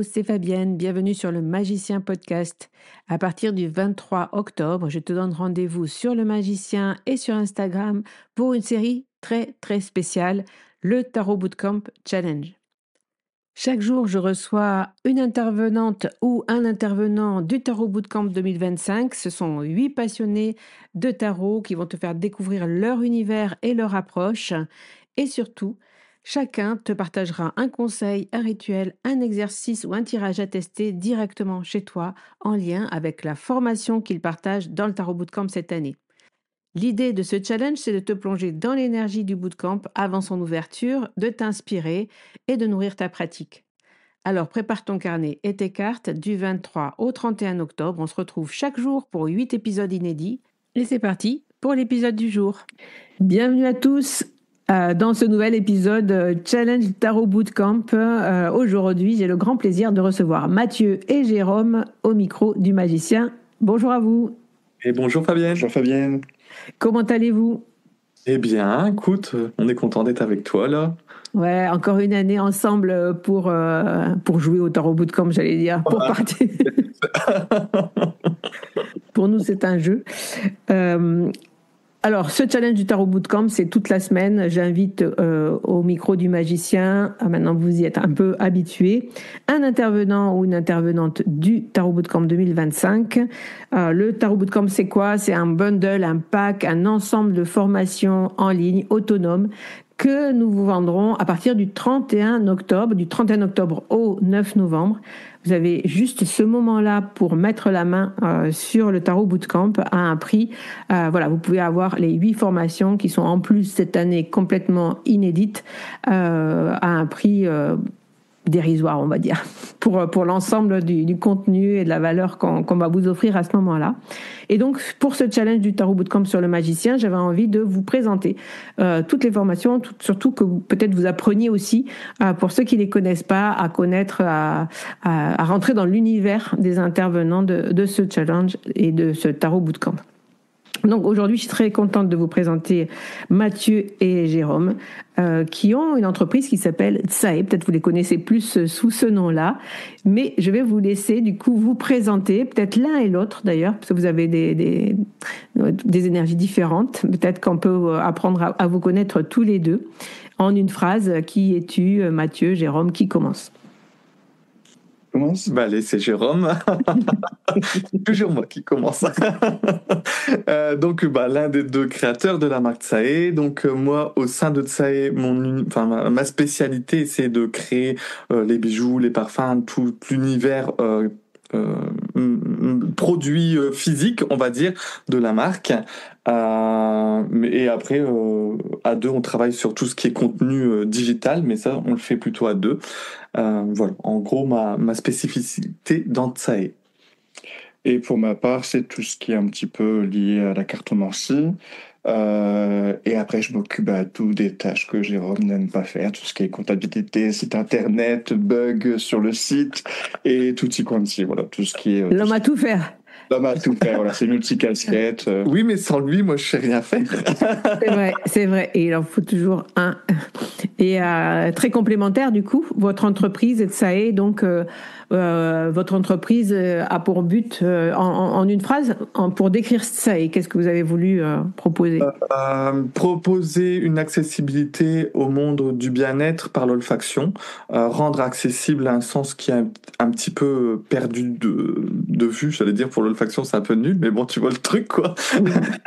c'est Fabienne, bienvenue sur le Magicien Podcast. À partir du 23 octobre, je te donne rendez-vous sur le Magicien et sur Instagram pour une série très spéciale, le Tarot Bootcamp Challenge. Chaque jour, je reçois une intervenante ou un intervenant du Tarot Bootcamp 2025. Ce sont 8 passionnés de tarot qui vont te faire découvrir leur univers et leur approche. Et surtout, chacun te partagera un conseil, un rituel, un exercice ou un tirage à tester directement chez toi en lien avec la formation qu'ils partagent dans le Tarot Bootcamp cette année. L'idée de ce challenge, c'est de te plonger dans l'énergie du bootcamp avant son ouverture, de t'inspirer et de nourrir ta pratique. Alors prépare ton carnet et tes cartes du 23 au 31 octobre. On se retrouve chaque jour pour 8 épisodes inédits. Et c'est parti pour l'épisode du jour. Bienvenue à tous dans ce nouvel épisode Challenge Tarot Bootcamp. Aujourd'hui, j'ai le grand plaisir de recevoir Mathieu et Jérôme au micro du Magicien. Bonjour à vous. Et bonjour Fabienne. Bonjour Fabienne. Comment allez-vous ? Eh bien, écoute, on est content d'être avec toi là. Ouais, encore une année ensemble pour jouer au Tarot Bootcamp, j'allais dire, pour partir. Pour nous, c'est un jeu. Alors, ce challenge du Tarot Bootcamp, c'est toute la semaine. J'invite au micro du Magicien, maintenant vous y êtes un peu habitués, un intervenant ou une intervenante du Tarot Bootcamp 2025. Le Tarot Bootcamp, c'est quoi ? C'est un bundle, un pack, un ensemble de formations en ligne, autonomes, que nous vous vendrons à partir du 31 octobre au 9 novembre. Vous avez juste ce moment-là pour mettre la main sur le Tarot Bootcamp à un prix. Voilà, vous pouvez avoir les 8 formations qui sont en plus cette année complètement inédites à un prix dérisoire, on va dire, pour l'ensemble du contenu et de la valeur qu'on va vous offrir à ce moment-là. Et donc, pour ce challenge du Tarot Bootcamp sur le Magicien, j'avais envie de vous présenter toutes les formations, surtout que peut-être vous appreniez aussi, pour ceux qui ne les connaissent pas, à connaître, à rentrer dans l'univers des intervenants de ce challenge et de ce Tarot Bootcamp. Donc aujourd'hui, je suis très contente de vous présenter Mathieu et Jérôme qui ont une entreprise qui s'appelle Tsae. Peut-être vous les connaissez plus sous ce nom-là, mais je vais vous laisser du coup vous présenter, peut-être l'un et l'autre d'ailleurs, parce que vous avez des énergies différentes. Peut-être qu'on peut apprendre à vous connaître tous les deux. En une phrase, qui es-tu, Mathieu, Jérôme, qui commence ? Bah allez, c'est Jérôme. Toujours moi qui commence. Donc, l'un des deux créateurs de la marque Tsae. Donc, moi, au sein de Tsae, ma spécialité, c'est de créer les bijoux, les parfums, tout l'univers produit physique, on va dire, de la marque. Et après, à deux, on travaille sur tout ce qui est contenu digital, mais ça, on le fait plutôt à deux. Voilà, en gros, ma spécificité dans Tsae. Et pour ma part, c'est tout ce qui est un petit peu lié à la cartomancie. Et après, je m'occupe à tout des tâches que Jérôme n'aime pas faire, tout ce qui est comptabilité, site internet, bugs sur le site et tutti quanti. Voilà, tout ce qui est. L'homme à tout faire. L'homme a tout faire, voilà, c'est multi-casquette. Oui, mais sans lui, moi, je sais rien faire. C'est vrai. Et il en faut toujours un. Et très complémentaire, du coup, votre entreprise, Tsae, donc votre entreprise a pour but, en une phrase, pour décrire Tsae, qu'est-ce que vous avez voulu proposer ? Proposer une accessibilité au monde du bien-être par l'olfaction, rendre accessible un sens qui est un petit peu perdu de vue, j'allais dire, pour l'olfaction, c'est un peu nul, mais bon, tu vois le truc, quoi.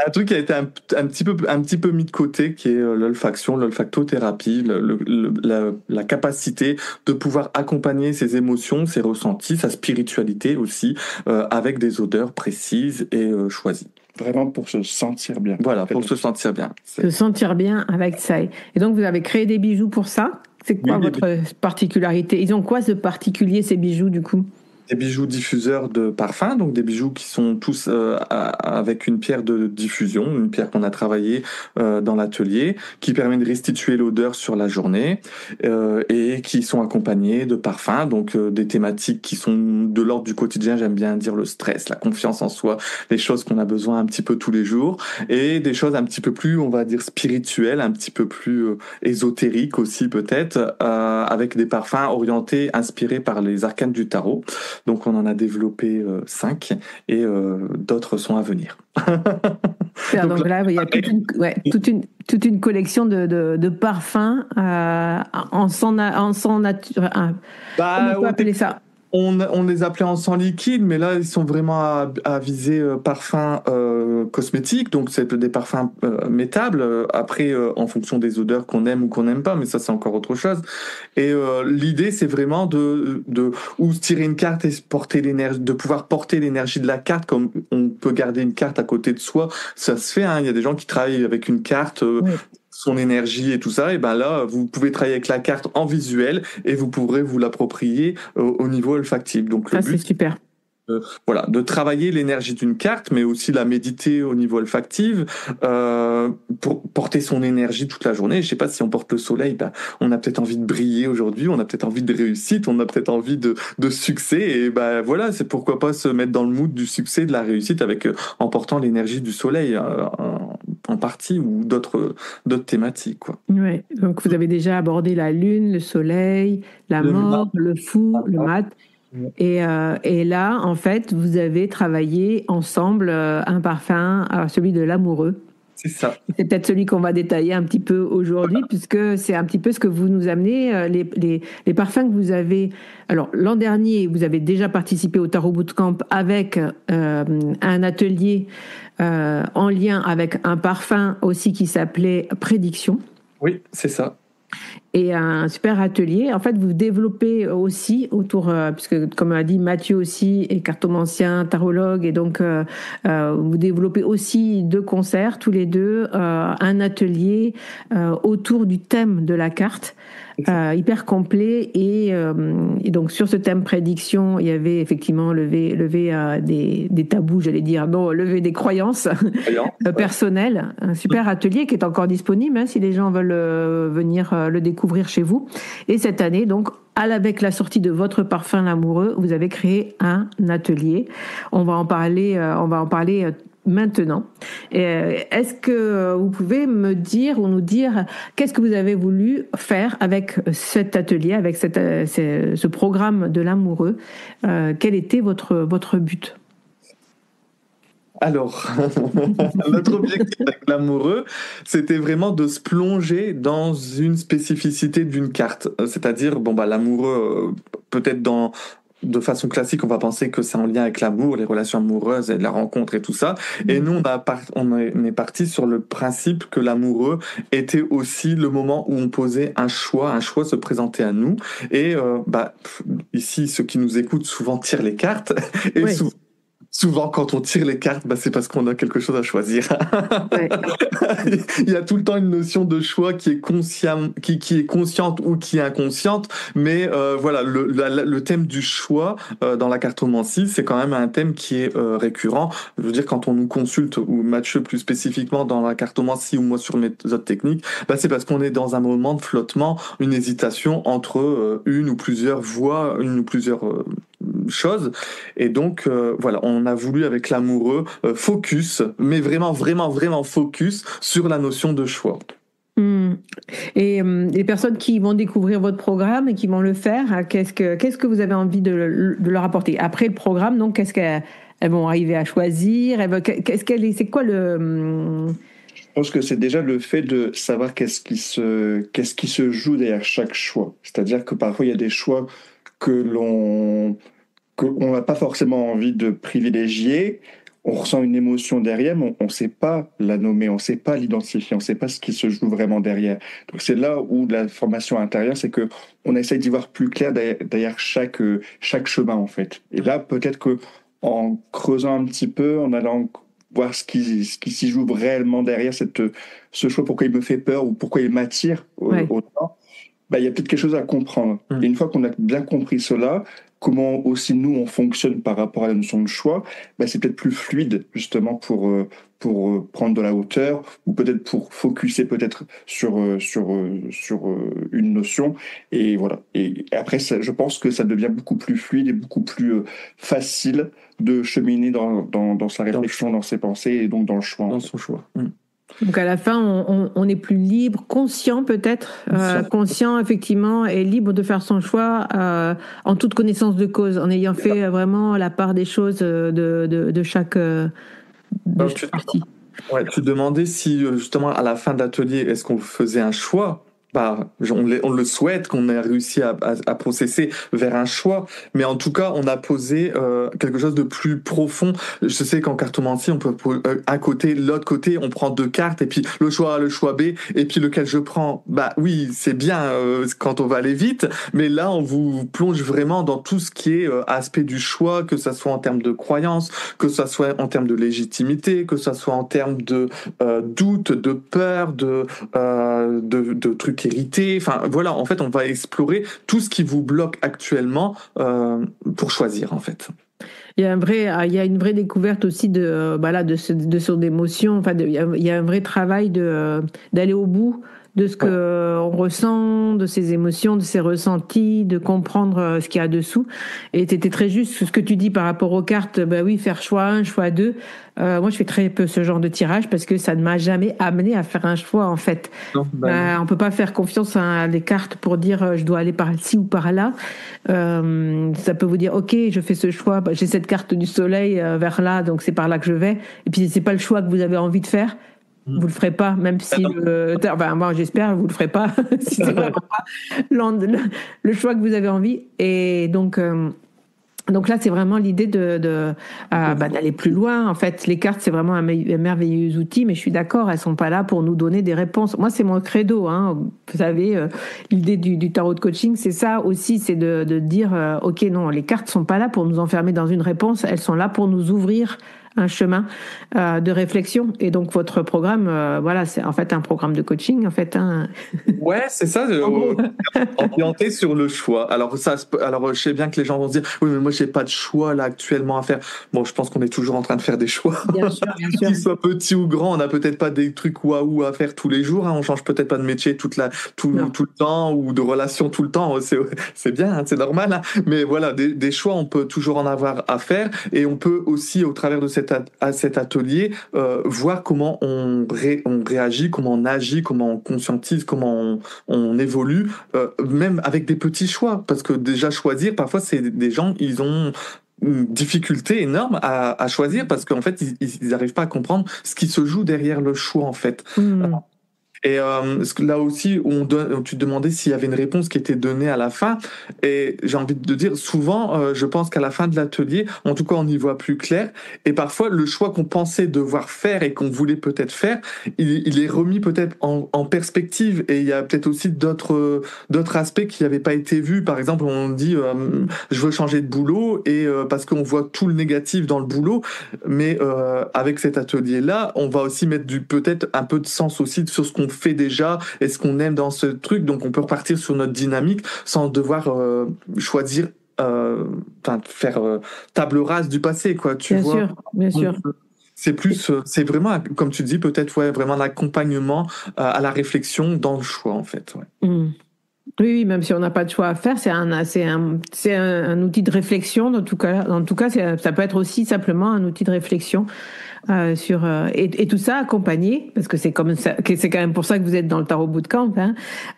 Un truc qui a été un petit peu mis de côté, qui est l'olfaction, l'olfactothérapie, la capacité de pouvoir accompagner ses émotions, ses ressentis, sa spiritualité aussi, avec des odeurs précises et choisies. Vraiment pour se sentir bien. Voilà, pour se sentir bien. Se sentir bien avec ça. Et donc, vous avez créé des bijoux pour ça ? C'est quoi votre particularité ? Ils ont quoi de particulier, ces bijoux, du coup ? des bijoux diffuseurs de parfum, donc des bijoux qui sont tous avec une pierre de diffusion, une pierre qu'on a travaillée dans l'atelier, qui permet de restituer l'odeur sur la journée et qui sont accompagnés de parfums, donc des thématiques qui sont de l'ordre du quotidien, j'aime bien dire le stress, la confiance en soi, les choses qu'on a besoin un petit peu tous les jours, et des choses un petit peu plus, on va dire, spirituelles, un petit peu plus ésotériques aussi peut-être, avec des parfums orientés, inspirés par les arcanes du tarot. Donc on en a développé 5 et d'autres sont à venir. Donc là, il y a toute une collection de parfums en sang naturel. Comment on peut appeler ça? On les appelait en sang liquide, mais là, ils sont vraiment à viser parfums cosmétiques, donc c'est des parfums métables, après, en fonction des odeurs qu'on aime ou qu'on n'aime pas, mais ça, c'est encore autre chose. Et l'idée, c'est vraiment de ou tirer une carte et porter l'énergie, de pouvoir porter l'énergie de la carte, comme on peut garder une carte à côté de soi, ça se fait, hein. Il y a des gens qui travaillent avec une carte... Oui. Son énergie et tout ça, et ben là, vous pouvez travailler avec la carte en visuel et vous pourrez vous l'approprier au niveau olfactif. Donc ça, c'est super. Voilà, de travailler l'énergie d'une carte, mais aussi la méditer au niveau olfactif, pour porter son énergie toute la journée. Je sais pas, si on porte le soleil, ben, on a peut-être envie de briller aujourd'hui, on a peut-être envie de réussite, on a peut-être envie de succès, et ben voilà, c'est pourquoi pas se mettre dans le mood du succès, de la réussite, avec en portant l'énergie du soleil en partie, ou d'autres thématiques, quoi. Ouais. Donc vous avez déjà abordé la lune, le soleil, la mort, le fou, le mat. Et là, en fait, vous avez travaillé ensemble un parfum, celui de l'amoureux. C'est ça. C'est peut-être celui qu'on va détailler un petit peu aujourd'hui, puisque c'est un petit peu ce que vous nous amenez, les parfums que vous avez. Alors, l'an dernier, vous avez déjà participé au Tarot Bootcamp avec un atelier en lien avec un parfum aussi qui s'appelait Prédiction. Oui, c'est ça. Et un super atelier. En fait, vous développez aussi autour, puisque comme a dit Mathieu aussi, est cartomancien, tarologue, et donc vous développez aussi 2 concerts, tous les deux, un atelier autour du thème de la carte. Hyper complet, et donc sur ce thème prédiction, il y avait effectivement levé des tabous, j'allais dire, non, lever des croyances personnelles. Un super atelier qui est encore disponible, hein, si les gens veulent venir le découvrir chez vous. Et cette année, donc, avec la sortie de votre parfum l'amoureux, vous avez créé un atelier. On va en parler maintenant. Est-ce que vous pouvez me dire ou nous dire qu'est-ce que vous avez voulu faire avec cet atelier, avec ce programme de l'amoureux? Quel était votre but? Alors, notre objectif avec l'amoureux, c'était vraiment de se plonger dans une spécificité d'une carte. C'est-à-dire, l'amoureux, peut-être de façon classique, on va penser que c'est en lien avec l'amour, les relations amoureuses et la rencontre et tout ça. Et nous, on est parti sur le principe que l'amoureux était aussi le moment où on posait un choix se présentait à nous. Et ici, ceux qui nous écoutent souvent tirent les cartes. Et oui. Souvent, quand on tire les cartes, c'est parce qu'on a quelque chose à choisir. Ouais. Il y a tout le temps une notion de choix qui est qui est consciente ou qui est inconsciente, mais voilà, le thème du choix dans la cartomancie, c'est quand même un thème qui est récurrent. Je veux dire, quand on nous consulte, ou Mathieu plus spécifiquement dans la cartomancie, ou moi sur mes autres techniques, c'est parce qu'on est dans un moment de flottement, une hésitation entre une ou plusieurs voies, une ou plusieurs choses. Et donc, voilà, on a voulu avec l'amoureux focus, mais vraiment, vraiment, vraiment focus sur la notion de choix. Et les personnes qui vont découvrir votre programme et qui vont le faire, qu'est-ce que vous avez envie de leur apporter? Après le programme, donc, qu'est-ce qu'elles vont arriver à choisir? C'est quoi le... Je pense que c'est déjà le fait de savoir qu'est-ce qui se joue derrière chaque choix. C'est-à-dire que parfois, il y a des choix qu'on n'a pas forcément envie de privilégier, on ressent une émotion derrière, mais on ne sait pas la nommer, on ne sait pas l'identifier, on ne sait pas ce qui se joue vraiment derrière. Donc c'est là où la formation intérieure, c'est qu'on essaye d'y voir plus clair derrière chaque chemin, en fait. Et là, peut-être qu'en creusant un petit peu, en allant voir ce qui s'y joue réellement derrière ce choix, pourquoi il me fait peur ou pourquoi il m'attire autant, il y a peut-être quelque chose à comprendre. Et une fois qu'on a bien compris cela, comment aussi nous on fonctionne par rapport à la notion de choix, c'est peut-être plus fluide justement pour prendre de la hauteur ou peut-être pour focuser peut-être sur une notion et voilà. Et après, je pense que ça devient beaucoup plus fluide et beaucoup plus facile de cheminer dans sa réflexion, dans ses pensées et donc dans le choix. Dans son choix. Donc à la fin, on est plus libre, conscient peut-être, conscient effectivement et libre de faire son choix en toute connaissance de cause, en ayant fait vraiment la part des choses de chaque partie. Ouais, tu demandais si justement à la fin de l'atelier, est-ce qu'on faisait un choix? On le souhaite, qu'on ait réussi à processer vers un choix, mais en tout cas, on a posé quelque chose de plus profond. Je sais qu'en cartomancie, on peut un côté, l'autre côté, on prend 2 cartes, et puis le choix A, le choix B, et puis lequel je prends. Oui, c'est bien quand on va aller vite, mais là, on vous plonge vraiment dans tout ce qui est aspect du choix, que ça soit en termes de croyance, que ça soit en termes de légitimité, que ça soit en termes de doute, de peur, de trucs hérité. Enfin, voilà, en fait, on va explorer tout ce qui vous bloque actuellement pour choisir, en fait. Il y a une vraie découverte aussi de son émotion. Enfin, il y a un vrai travail d'aller au bout de ce qu'on ressent, de ses émotions, de ses ressentis, de comprendre ce qu'il y a dessous. Et c'était très juste ce que tu dis par rapport aux cartes. Faire choix 1, choix 2. Moi, je fais très peu ce genre de tirage parce que ça ne m'a jamais amené à faire un choix, en fait. On peut pas faire confiance à des cartes pour dire je dois aller par ici ou par là. Ça peut vous dire, OK, je fais ce choix. J'ai cette carte du soleil vers là, donc c'est par là que je vais. Et puis, c'est pas le choix que vous avez envie de faire. Vous le ferez pas, même si moi j'espère vous le ferez pas si c'est vraiment pas le choix que vous avez envie. Et donc là c'est vraiment l'idée d'aller plus loin. En fait, les cartes c'est vraiment un merveilleux outil, mais je suis d'accord, elles sont pas là pour nous donner des réponses. Moi c'est mon credo, vous savez, l'idée du tarot de coaching c'est ça aussi, c'est de dire OK, non, les cartes sont pas là pour nous enfermer dans une réponse, elles sont là pour nous ouvrir un chemin de réflexion. Et donc votre programme, c'est en fait un programme de coaching, en fait. Ouais, c'est ça, orienté sur le choix. Alors je sais bien que les gens vont se dire, oui, mais moi j'ai pas de choix là actuellement à faire. Bon, je pense qu'on est toujours en train de faire des choix. Bien sûr. Qu'ils soient petits ou grands, on n'a peut-être pas des trucs waouh à faire tous les jours. On change peut-être pas de métier tout le temps ou de relation tout le temps. C'est bien, c'est normal. Mais voilà, des choix, on peut toujours en avoir à faire, et on peut aussi, au travers de cet atelier, voir comment on réagit, comment on agit, comment on conscientise, comment on évolue, même avec des petits choix. Parce que déjà choisir, parfois, c'est des gens, ils ont une difficulté énorme à choisir parce qu'en fait, ils n'arrivent pas à comprendre ce qui se joue derrière le choix, en fait. Et là aussi, tu te demandais s'il y avait une réponse qui était donnée à la fin. Et j'ai envie de dire, souvent, je pense qu'à la fin de l'atelier, en tout cas, on y voit plus clair. Et parfois, le choix qu'on pensait devoir faire et qu'on voulait peut-être faire, il est remis peut-être en perspective. Et il y a peut-être aussi d'autres aspects qui n'avaient pas été vus. Par exemple, on dit, je veux changer de boulot, et parce qu'on voit tout le négatif dans le boulot. Mais avec cet atelier-là, on va aussi mettre peut-être un peu de sens aussi sur ce qu'on fait déjà et ce qu'on aime dans ce truc, donc on peut repartir sur notre dynamique sans devoir choisir, faire table rase du passé, quoi. Bien sûr. C'est plus, c'est vraiment, comme tu dis, peut-être vraiment un accompagnement à la réflexion dans le choix, en fait. Oui, même si on n'a pas de choix à faire, c'est un outil de réflexion. En tout cas, ça peut être aussi simplement un outil de réflexion et tout ça accompagné, parce que c'est quand même pour ça que vous êtes dans le Tarot Bootcamp.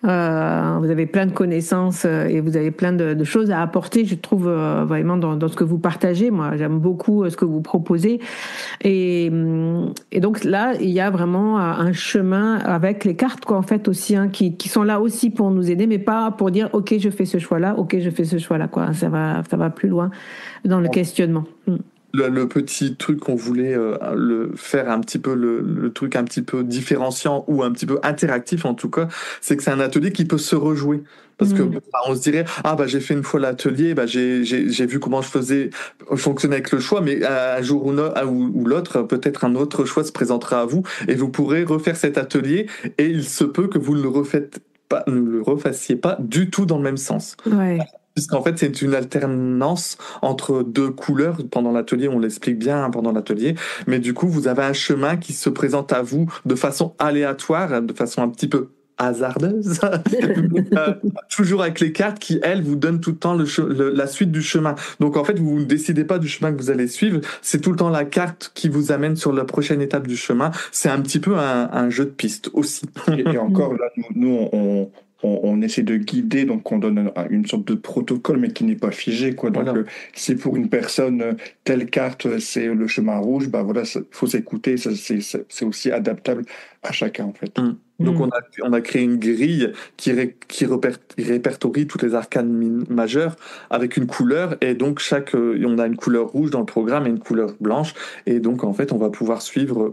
Vous avez plein de connaissances et vous avez plein de choses à apporter, je trouve, vraiment dans ce que vous partagez. Moi, j'aime beaucoup ce que vous proposez. Et donc là, il y a vraiment un chemin avec les cartes, quoi, en fait, aussi, qui sont là aussi pour nous aider, mais pas pour dire, OK, je fais ce choix-là, OK, je fais ce choix-là, quoi. Ça va plus loin dans le questionnement. Le petit truc qu'on voulait faire un petit peu le truc un petit peu différenciant ou un petit peu interactif, en tout cas, c'est que c'est un atelier qui peut se rejouer. Parce que on se dirait, j'ai fait une fois l'atelier, j'ai vu comment je fonctionnais avec le choix, mais un jour ou l'autre, peut-être un autre choix se présentera à vous et vous pourrez refaire cet atelier, et il se peut que vous ne le refassiez pas du tout dans le même sens. Ouais. Puisqu'en fait, c'est une alternance entre deux couleurs. Pendant l'atelier, on l'explique bien pendant l'atelier. Mais du coup, vous avez un chemin qui se présente à vous de façon aléatoire, de façon un petit peu hasardeuse, toujours avec les cartes qui, elles, vous donnent tout le temps la suite du chemin. Donc, en fait, vous ne décidez pas du chemin que vous allez suivre. C'est tout le temps la carte qui vous amène sur la prochaine étape du chemin. C'est un petit peu un jeu de piste aussi. Et encore, là, on essaie de guider, donc on donne une sorte de protocole, mais qui n'est pas figé, quoi. Donc, Voilà. si pour une personne, telle carte, c'est le chemin rouge, bah voilà, faut s'écouter, c'est aussi adaptable à chacun, en fait. Donc on a créé une grille qui répertorie toutes les arcanes majeures avec une couleur, et donc on a une couleur rouge dans le programme et une couleur blanche, et donc en fait on va pouvoir suivre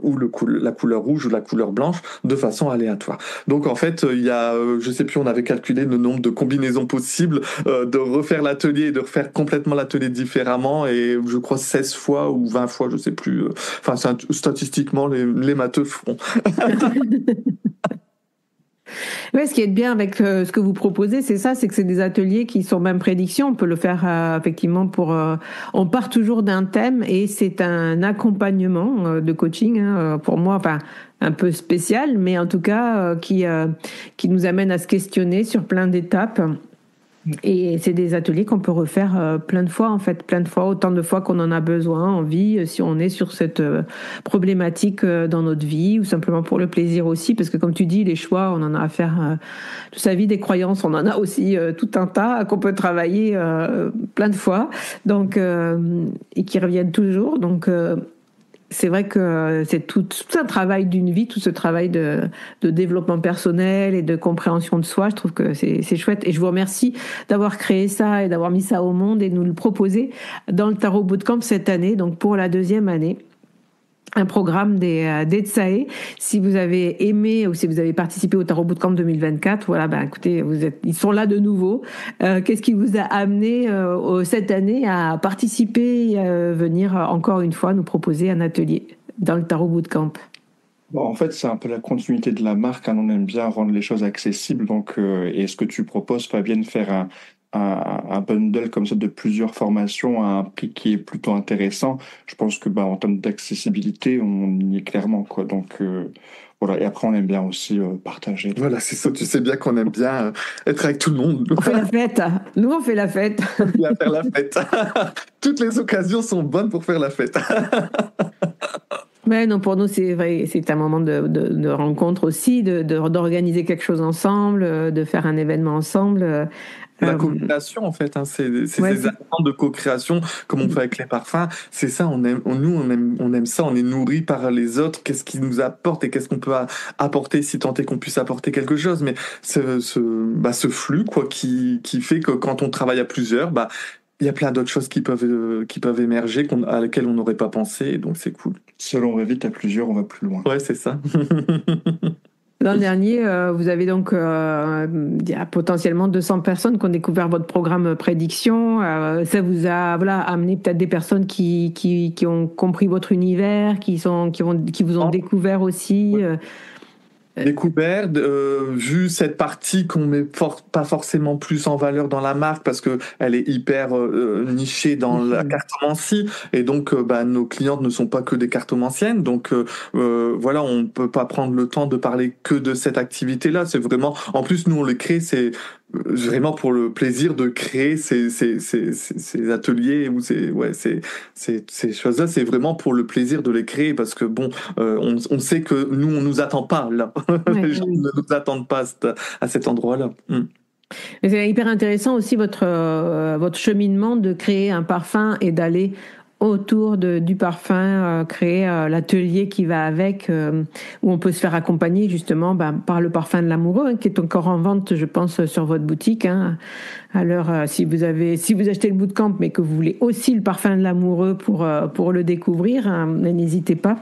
la couleur rouge ou la couleur blanche de façon aléatoire. Donc en fait il y a, je sais plus, on avait calculé le nombre de combinaisons possibles, de refaire l'atelier et de refaire complètement l'atelier différemment, et je crois 16 fois ou 20 fois, je sais plus, enfin statistiquement les matheux feront. Ouais, ce qui est bien avec ce que vous proposez, c'est ça, c'est que c'est des ateliers qui sont même prédictions. On peut le faire effectivement on part toujours d'un thème et c'est un accompagnement de coaching pour moi, enfin un peu spécial, mais en tout cas qui nous amène à se questionner sur plein d'étapes. Et c'est des ateliers qu'on peut refaire plein de fois, en fait, plein de fois, autant de fois qu'on en a besoin, envie, si on est sur cette problématique dans notre vie, ou simplement pour le plaisir aussi, parce que comme tu dis, les choix, on en a à faire toute sa vie, des croyances, on en a aussi tout un tas qu'on peut travailler plein de fois, donc et qui reviennent toujours, donc c'est vrai que c'est tout un travail d'une vie, tout ce travail de développement personnel et de compréhension de soi. Je trouve que c'est chouette. Et je vous remercie d'avoir créé ça et d'avoir mis ça au monde et de nous le proposer dans le Tarot Bootcamp cette année, donc pour la 2e année. Un programme des Tsae. Si vous avez aimé ou si vous avez participé au Tarot Bootcamp 2024, voilà, ben écoutez, ils sont là de nouveau. Qu'est-ce qui vous a amené cette année à participer et à venir encore une fois nous proposer un atelier dans le Tarot Bootcamp? Bon, en fait, c'est un peu la continuité de la marque, hein. On aime bien rendre les choses accessibles. Donc, et ce que tu proposes, Fabienne, faire un bundle comme ça de plusieurs formations à un prix qui est plutôt intéressant. Je pense que en termes d'accessibilité, on y est clairement, quoi. Donc, voilà. Et après, on aime bien aussi partager. Voilà, c'est ça. Tu sais bien qu'on aime bien être avec tout le monde. On fait la fête. Nous, on fait la fête. On aime bien faire la fête. Toutes les occasions sont bonnes pour faire la fête. Mais non, pour nous, c'est vrai, c'est un moment de rencontre aussi, d'organiser quelque chose ensemble, de faire un événement ensemble. La co-création, en fait, hein, c'est Ouais, ces attentes de co-création, comme on fait avec les parfums. C'est ça, on aime ça, on est nourri par les autres. Qu'est-ce qui nous apporte et qu'est-ce qu'on peut apporter, si tant est qu'on puisse apporter quelque chose. Mais ce flux, quoi, qui fait que quand on travaille à plusieurs, il y a plein d'autres choses qui peuvent émerger, à lesquelles on n'aurait pas pensé, donc c'est cool. Si on va vite à plusieurs, on va plus loin. Ouais, c'est ça. L'an dernier, vous avez donc il y a potentiellement 200 personnes qui ont découvert votre programme prédiction. Ça vous a amené peut-être des personnes qui ont compris votre univers, qui vous ont découvert aussi. Ouais. Découvert, vu cette partie qu'on met pas forcément plus en valeur dans la marque parce que elle est hyper nichée dans la cartomancie, et donc nos clientes ne sont pas que des cartomanciennes, donc voilà, on peut pas prendre le temps de parler que de cette activité-là. C'est vraiment, en plus nous on les crée, c'est vraiment pour le plaisir de créer ces ateliers ou ces choses-là. C'est vraiment pour le plaisir de les créer, parce que on sait que nous on nous attend pas là. Les gens ne nous attendent pas à cet endroit-là. Mais c'est hyper intéressant aussi votre cheminement de créer un parfum et d'aller autour du parfum, créer l'atelier qui va avec, où on peut se faire accompagner justement par le parfum de l'amoureux, qui est encore en vente, je pense, sur votre boutique. Hein. Alors, si vous achetez le bootcamp, mais que vous voulez aussi le parfum de l'amoureux pour le découvrir, hein, n'hésitez pas.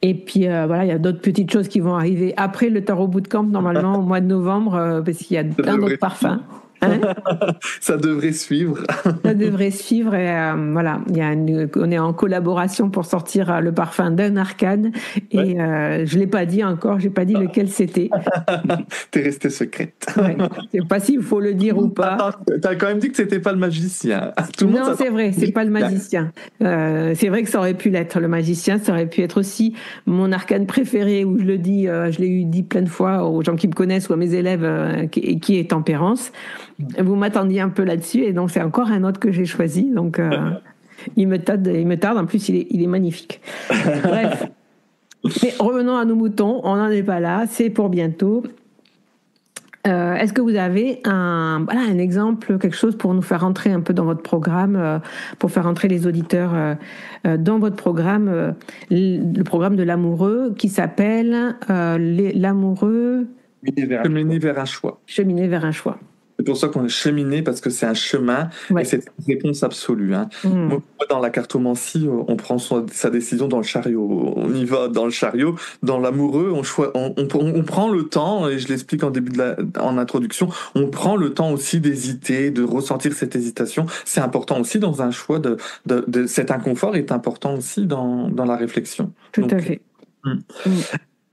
Et puis voilà, il y a d'autres petites choses qui vont arriver après le Tarot Bootcamp, normalement au mois de novembre, parce qu'il y a plein d'autres parfums. Hein? Ça devrait suivre. Ça devrait suivre. Et, voilà, on est en collaboration pour sortir le parfum d'un arcane. Et je l'ai pas dit encore. J'ai pas dit lequel c'était. T'es restée secrète. Ouais. Je sais pas s'il faut le dire ou pas. Attends, t'as quand même dit que c'était pas le magicien. Non, c'est vrai, c'est pas le magicien. C'est vrai que ça aurait pu l'être le magicien. Ça aurait pu être aussi mon arcane préféré, où je le dis, je l'ai dit plein de fois aux gens qui me connaissent ou à mes élèves, qui est tempérance. Vous m'attendiez un peu là-dessus, et donc c'est encore un autre que j'ai choisi. Donc il me tarde. En plus, il est magnifique. Bref. Mais revenons à nos moutons. On n'en est pas là. C'est pour bientôt. Est-ce que vous avez un exemple, quelque chose pour nous faire rentrer un peu dans votre programme, pour faire rentrer les auditeurs dans votre programme, le programme de l'amoureux qui s'appelle l'amoureux Cheminer vers un choix. Cheminer vers un choix. C'est pour ça qu'on est cheminé, parce que c'est un chemin, et c'est une réponse absolue. Hein. Moi, dans la cartomancie, on prend sa décision dans le chariot. On y va dans le chariot. Dans l'amoureux, on prend le temps, et je l'explique en introduction, on prend le temps aussi d'hésiter, de ressentir cette hésitation. C'est important aussi dans un choix, cet inconfort est important aussi dans la réflexion. Tout à fait.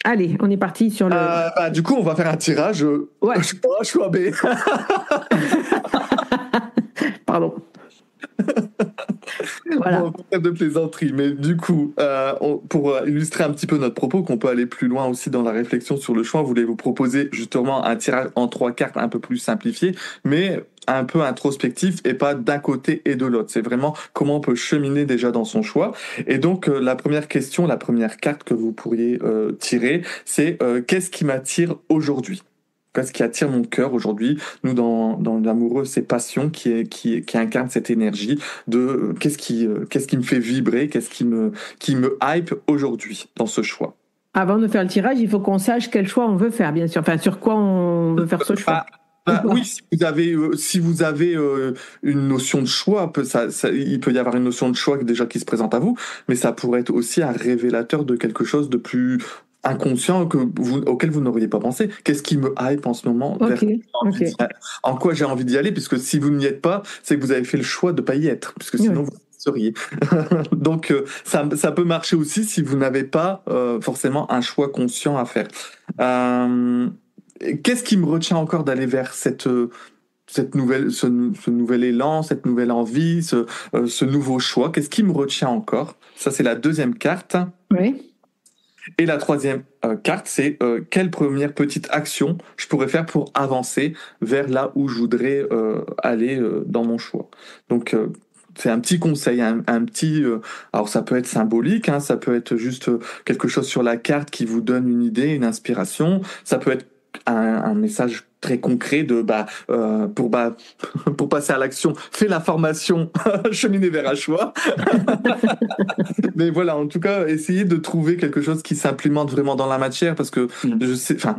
Allez, on est parti sur le... du coup, on va faire un tirage. Choix B. Pardon. Voilà. Bon, trêve de plaisanterie, mais du coup, pour illustrer un petit peu notre propos, qu'on peut aller plus loin aussi dans la réflexion sur le choix, je voulais vous proposer justement un tirage en 3 cartes un peu plus simplifié, mais un peu introspectif et pas d'un côté et de l'autre. C'est vraiment comment on peut cheminer déjà dans son choix. Et donc, la première carte que vous pourriez tirer, c'est qu'est-ce qui m'attire aujourd'hui ? Qu'est-ce qui attire mon cœur aujourd'hui ? Nous, dans l'amoureux, c'est passion qui incarne cette énergie de qu'est-ce qui me fait vibrer, qu'est-ce qui me hype aujourd'hui dans ce choix. Avant de faire le tirage, il faut qu'on sache quel choix on veut faire, bien sûr. Enfin, sur quoi on veut faire ce choix. Oui, si vous avez une notion de choix, il peut y avoir une notion de choix déjà qui se présente à vous, mais ça pourrait être aussi un révélateur de quelque chose de plus inconscient auquel vous n'auriez pas pensé. Qu'est-ce qui me hype en ce moment ? En quoi j'ai envie d'y aller ? Puisque si vous n'y êtes pas, c'est que vous avez fait le choix de ne pas y être, puisque sinon vous seriez. Donc ça peut marcher aussi si vous n'avez pas forcément un choix conscient à faire. Qu'est-ce qui me retient encore d'aller vers ce nouvel élan, cette nouvelle envie, ce nouveau choix ? Qu'est-ce qui me retient encore ? Ça, c'est la deuxième carte. Oui. Et la troisième carte, c'est quelle première petite action je pourrais faire pour avancer vers là où je voudrais aller dans mon choix. Donc, c'est un petit conseil, un petit... alors, ça peut être symbolique, hein, ça peut être juste quelque chose sur la carte qui vous donne une idée, une inspiration. Ça peut être un message très concret de pour passer à l'action, fais la formation cheminer vers un choix. Mais voilà, en tout cas, essayez de trouver quelque chose qui s'implémente vraiment dans la matière, parce que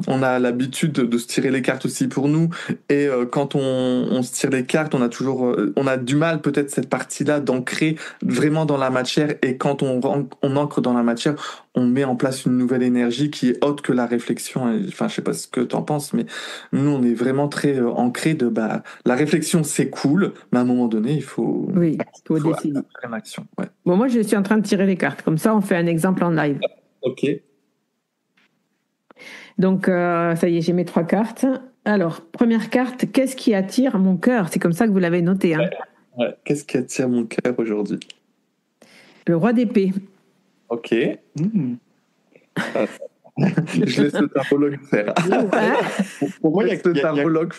on a l'habitude de se tirer les cartes aussi pour nous, et quand on se tire les cartes, on a du mal peut-être cette partie-là d'ancrer vraiment dans la matière, et quand on ancre dans la matière, on met en place une nouvelle énergie qui est autre que la réflexion. Enfin, je sais pas ce que t'en penses, mais nous, on est vraiment très ancré de la réflexion, c'est cool, mais à un moment donné, il faut décider. Faire l'action. Ouais. Bon, moi, je suis en train de tirer les cartes. Comme ça, on fait un exemple en live. Ok. Donc, ça y est, j'ai mes 3 cartes. Alors, première carte, qu'est-ce qui attire mon cœur ? C'est comme ça que vous l'avez noté. Hein. Ouais. Qu'est-ce qui attire mon cœur aujourd'hui ? Le roi d'épée. Ok. Je laisse le tarologue faire. Pour moi, il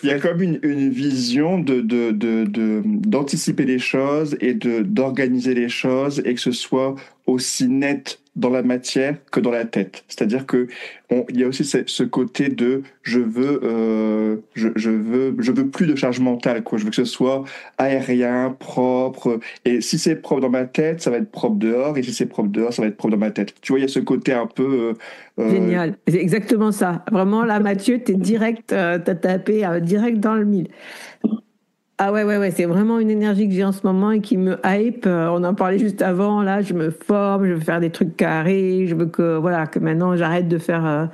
y a comme une vision d'anticiper les choses et d'organiser les choses, et que ce soit aussi net dans la matière que dans la tête. C'est-à-dire que il y a aussi ce côté de je veux plus de charge mentale, quoi. Je veux que ce soit aérien, propre, et si c'est propre dans ma tête, ça va être propre dehors, et si c'est propre dehors, ça va être propre dans ma tête. Tu vois, il y a ce côté un peu génial, c'est exactement ça. Vraiment là, Mathieu, t'es direct, t'as tapé direct dans le mille. Ah ouais, c'est vraiment une énergie que j'ai en ce moment et qui me hype. On en parlait juste avant, là, je me forme, je veux faire des trucs carrés, je veux que maintenant j'arrête de faire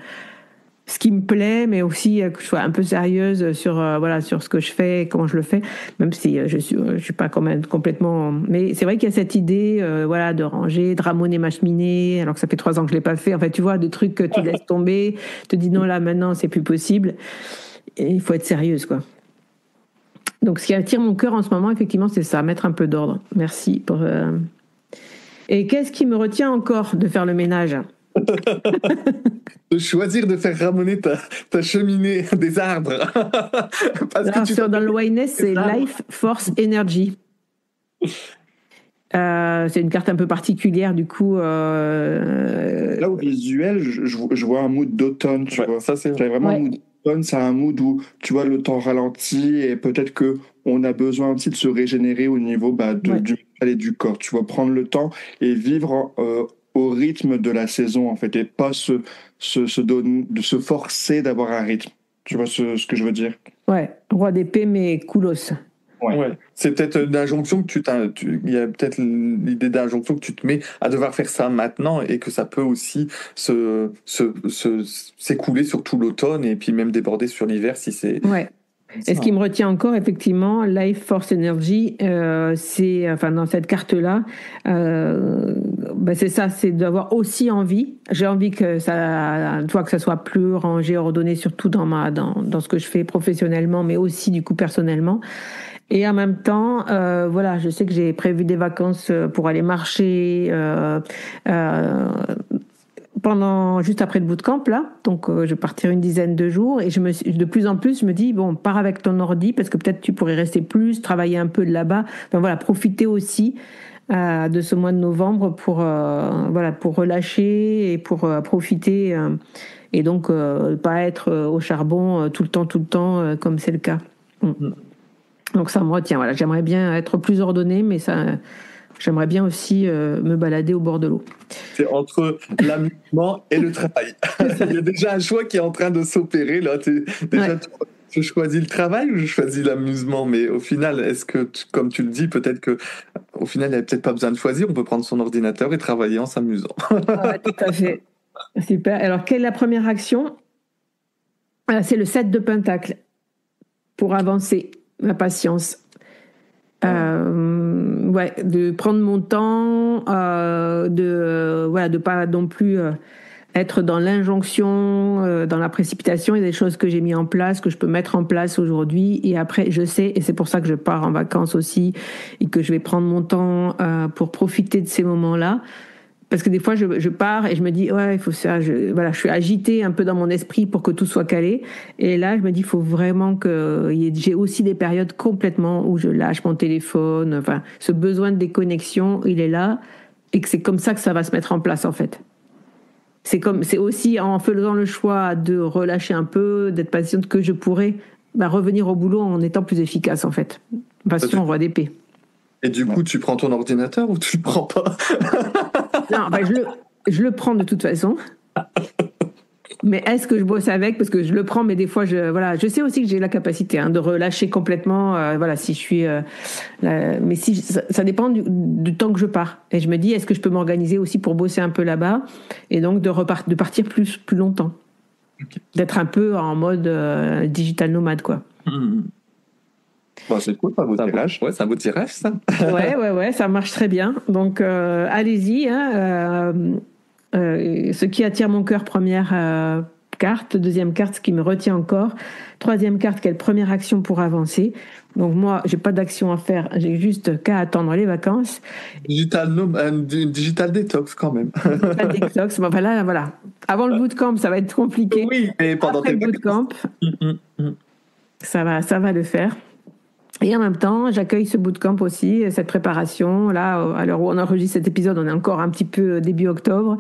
ce qui me plaît, mais aussi que je sois un peu sérieuse sur sur ce que je fais, comment je le fais, même si je suis pas quand même complètement. Mais c'est vrai qu'il y a cette idée de ranger, de ramoner ma cheminée, alors que ça fait 3 ans que je l'ai pas fait. En fait, tu vois, des trucs que tu laisses tomber, te dis non là maintenant c'est plus possible. Et il faut être sérieuse quoi. Donc ce qui attire mon cœur en ce moment, effectivement, c'est ça, mettre un peu d'ordre. Merci pour. Et qu'est-ce qui me retient encore de faire le ménage? De choisir de faire ramoner ta cheminée des arbres. Parce que dans le Wayness, c'est Life Force Energy. C'est une carte un peu particulière, du coup. Là, au visuel, je vois un mood d'automne, tu vois. Ça, c'est vraiment un mood d'automne, c'est un mood où, tu vois, le temps ralentit et peut-être qu'on a besoin aussi de se régénérer au niveau du mental et du corps. Tu vois, prendre le temps et vivre au rythme de la saison, en fait, et pas se forcer d'avoir un rythme. Tu vois ce que je veux dire? Ouais, roi d'épée, mais coolos. Ouais. C'est peut-être une injonction que il y a peut-être l'idée d'injonction que tu te mets à devoir faire ça maintenant et que ça peut aussi s'écouler sur tout l'automne et puis même déborder sur l'hiver si c'est. Ouais. Et ce qui me retient encore, effectivement, Life Force Energy, c'est, dans cette carte-là, c'est ça, c'est d'avoir aussi envie. J'ai envie que ça soit plus rangé, ordonné, surtout dans ce que je fais professionnellement, mais aussi, du coup, personnellement. Et en même temps, je sais que j'ai prévu des vacances pour aller marcher, juste après le bootcamp là, donc je vais partir une dizaine de jours et de plus en plus je me dis bon, pars avec ton ordi parce que peut-être tu pourrais rester plus, travailler un peu de là-bas, profiter aussi de ce mois de novembre pour relâcher et pour profiter et donc pas être au charbon tout le temps comme c'est le cas. Donc ça me retient, j'aimerais bien être plus ordonnée, mais ça j'aimerais bien aussi me balader au bord de l'eau. C'est entre l'amusement et le travail. Il y a déjà un choix qui est en train de s'opérer. Là. Je choisis le travail ou je choisis l'amusement? Mais au final, est-ce que, comme tu le dis, peut-être qu'au final, il n'y a peut-être pas besoin de choisir. On peut prendre son ordinateur et travailler en s'amusant. Tout à fait. Super. Alors, quelle est la première action? C'est le 7 de Pentacle. Pour avancer, ma patience. De prendre mon temps, de pas non plus être dans l'injonction, dans la précipitation. Il y a des choses que j'ai mis en place, que je peux mettre en place aujourd'hui. Et après, je sais, et c'est pour ça que je pars en vacances aussi, et que je vais prendre mon temps pour profiter de ces moments-là. Parce que des fois, je pars et je me dis, il faut ça. Je suis agitée un peu dans mon esprit pour que tout soit calé. Et là, je me dis, il faut vraiment j'ai aussi des périodes complètement où je lâche mon téléphone. Enfin, ce besoin de déconnexion, il est là. Et que c'est comme ça que ça va se mettre en place, en fait. C'est aussi en faisant le choix de relâcher un peu, d'être patiente, que je pourrais revenir au boulot en étant plus efficace, en fait. Passion, roi d'épée. Et du coup, tu prends ton ordinateur ou tu le prends pas? Non, je le prends de toute façon. Mais est-ce que je bosse avec? Parce que je le prends, mais des fois, je sais aussi que j'ai la capacité de relâcher complètement. Si je suis, mais si ça dépend du temps que je pars. Et je me dis, est-ce que je peux m'organiser aussi pour bosser un peu là-bas et donc de partir plus longtemps, d'être un peu en mode digital nomade, quoi. Bon, c'est cool, pas beau tirage. Ouais, c'est un beau tirage, ça. ouais, ça marche très bien. Donc, allez-y. Ce qui attire mon cœur, première carte. Deuxième carte, ce qui me retient encore. Troisième carte, quelle première action pour avancer. Donc, moi, j'ai pas d'action à faire. J'ai juste qu'à attendre les vacances. Digital détox, quand même. Digital détox. Voilà. Avant le bootcamp, ça va être compliqué. Oui, mais pendant après le bootcamp, ça va le faire. Et en même temps, j'accueille ce bootcamp aussi, cette préparation. Là, à l'heure où on enregistre cet épisode, on est encore un petit peu début octobre.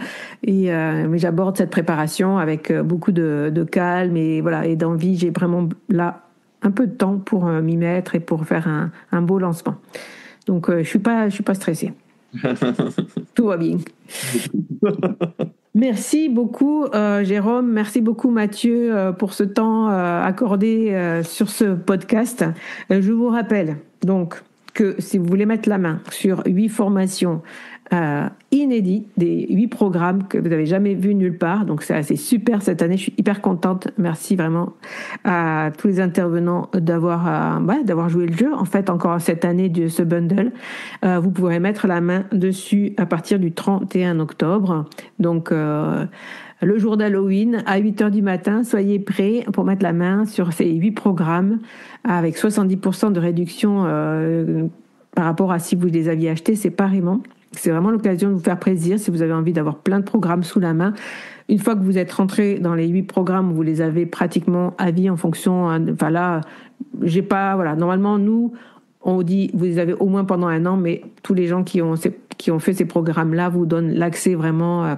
Mais j'aborde cette préparation avec beaucoup de calme et d'envie. J'ai vraiment là un peu de temps pour m'y mettre et pour faire un beau lancement. Donc, je suis pas stressée. Tout va bien. Merci beaucoup Jérôme, merci beaucoup Mathieu pour ce temps accordé sur ce podcast. Je vous rappelle donc que si vous voulez mettre la main sur 8 formations inédits, des 8 programmes que vous n'avez jamais vus nulle part. Donc c'est super cette année, je suis hyper contente. Merci vraiment à tous les intervenants d'avoir joué le jeu. En fait, encore cette année de ce bundle, vous pourrez mettre la main dessus à partir du 31 octobre. Donc le jour d'Halloween, à 8h du matin, soyez prêts pour mettre la main sur ces 8 programmes avec 70% de réduction par rapport à si vous les aviez achetés séparément. C'est vraiment l'occasion de vous faire plaisir si vous avez envie d'avoir plein de programmes sous la main. Une fois que vous êtes rentré dans les 8 programmes, vous les avez pratiquement à vie en fonction... Enfin là, normalement, nous, on dit vous les avez au moins pendant 1 an, mais tous les gens qui ont fait ces programmes-là vous donnent l'accès vraiment...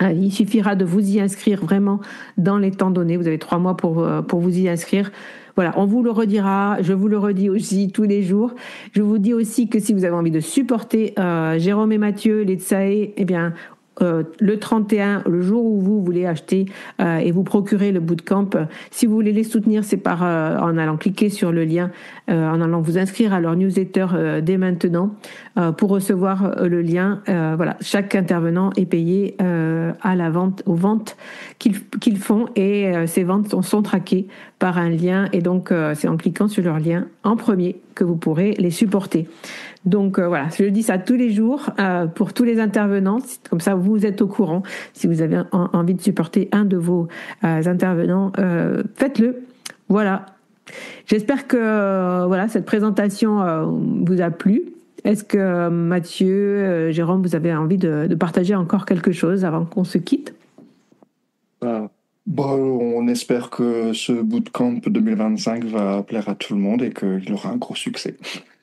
Il suffira de vous y inscrire vraiment dans les temps donnés. Vous avez 3 mois pour vous y inscrire. Voilà, on vous le redira, je vous le redis aussi tous les jours. Je vous dis aussi que si vous avez envie de supporter Jérôme et Mathieu, les Tsae, eh bien, le 31, le jour où vous voulez acheter et vous procurer le bootcamp, si vous voulez les soutenir, c'est en allant cliquer sur le lien, en allant vous inscrire à leur newsletter dès maintenant pour recevoir le lien. Voilà, chaque intervenant est payé à la vente, aux ventes qu'ils font, et ces ventes sont traquées par un lien, et donc c'est en cliquant sur leur lien en premier que vous pourrez les supporter. Donc voilà, je dis ça tous les jours pour tous les intervenants, comme ça vous êtes au courant. Si vous avez envie de supporter un de vos intervenants, faites-le. Voilà. J'espère que cette présentation vous a plu. Est-ce que Mathieu, Jérôme, vous avez envie de partager encore quelque chose avant qu'on se quitte ? On espère que ce bootcamp 2025 va plaire à tout le monde et qu'il aura un gros succès.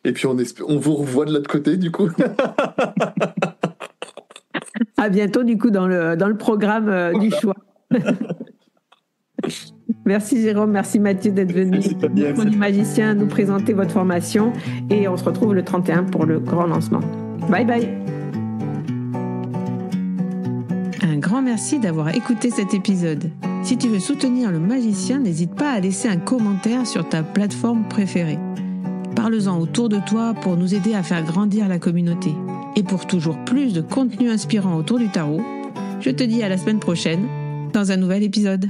Et puis on vous revoit de l'autre côté, du coup. À bientôt, du coup, dans le programme du choix. Merci Jérôme, merci Mathieu d'être venu, du magicien, nous présenter votre formation, et on se retrouve le 31 pour le grand lancement. Bye bye. Un grand merci d'avoir écouté cet épisode. Si tu veux soutenir le magicien, n'hésite pas à laisser un commentaire sur ta plateforme préférée. Parle-en autour de toi pour nous aider à faire grandir la communauté. Et pour toujours plus de contenu inspirant autour du tarot, je te dis à la semaine prochaine dans un nouvel épisode.